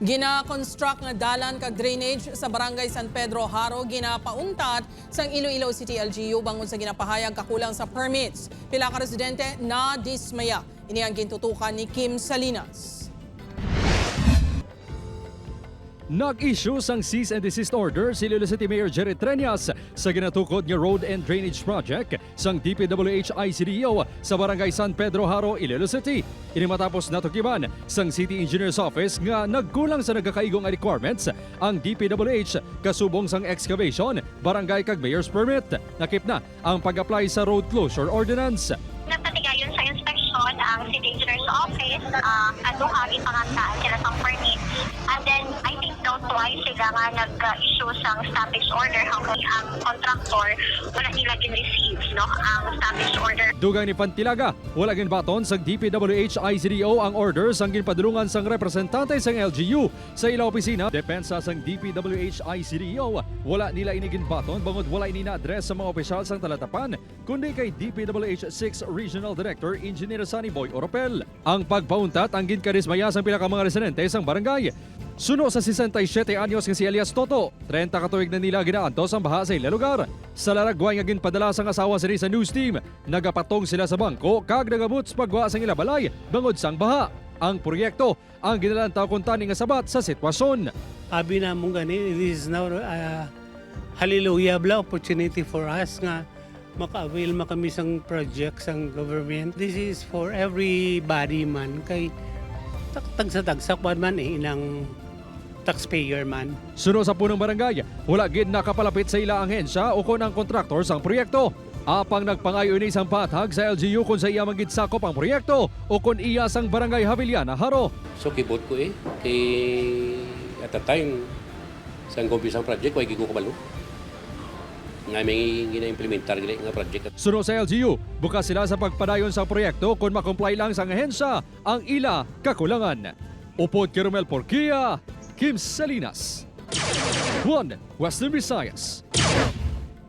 Gina-construct nga dalan kag drainage sa Barangay San Pedro Haro ginapaungtat sang Iloilo City LGU bangod sa ginapahayag kakulang sa permits. Pila ka residente na dismaya. Ini ang gintutukan ni Kim Salinas. Nag-issue sang cease and desist order si Iloilo City Mayor Jerry Treñas sa ginatukod nga road and drainage project sang DPWH ICDO sa Barangay San Pedro Haro, Iloilo City. Ini matapos natukiban sang City Engineer's Office nga nagkulang sa nagkakaigong requirements ang DPWH kasubong sang excavation, barangay kag mayor's permit. Nakip na ang pag-apply sa road closure ordinance. Napatigayon sa inspection ang City Engineer's Office, aduhagi pangantaan sila sa permit. And then, I think daw twice sila nga nag-issue sang stoppage order hanggang ang contractor wala nila gin-receive ang stoppage order. Dugay ni Pantilaga, wala ginbaton sa DPWH ICDO ang orders ang ginpadulungan sang representante sang LGU sa ila opisina. Depensa sang DPWH ICDO, wala nila iniginbaton bangod wala ini na-address sa mga opisyal sang talatapan kundi kay DPWH 6 Regional Director Engineer Sunny Boy Oropel. Ang pagpauntat ang ginkarismaya sang pila ka mga residente sang barangay. Suno sa 67 anyos nga si Elias Toto, 30 katuig na nila ginaantos ang baha sa ila lugar. Sa laragway nga ginpadala sang asawa sila sa news team, nagapatong sila sa bangko kag nagabuts pagwa sang ila balay bangod sang baha. Ang proyekto ang ginalantaw kung tani nga sabat sa sitwasyon. Abi na mong gani, this is now hallelujah bla opportunity for us nga maka-avail makami sang project sang government. This is for everybody man kay tagsa-tagsak man inang taxpayer man. Suno sa punong barangay, wala gid nakapalapit sa ila ahensya o kon ang kontraktor sang proyekto. Apang nagpangayo ni isang patag sa LGU kung sa iya manggitsakop ang proyekto o kung iya sang barangay Haviliana Haro. So kibot ko kay at the time sa kumpisang project ko ay gigo kabalo. Nga may gina-implementar gina nga project. Suno sa LGU, bukas sila sa pagpadayon sa proyekto kung makomply lang sa ahensya ang ila kakulangan. Upod kay Romel Porquia, Kim Salinas, One Western Visayas.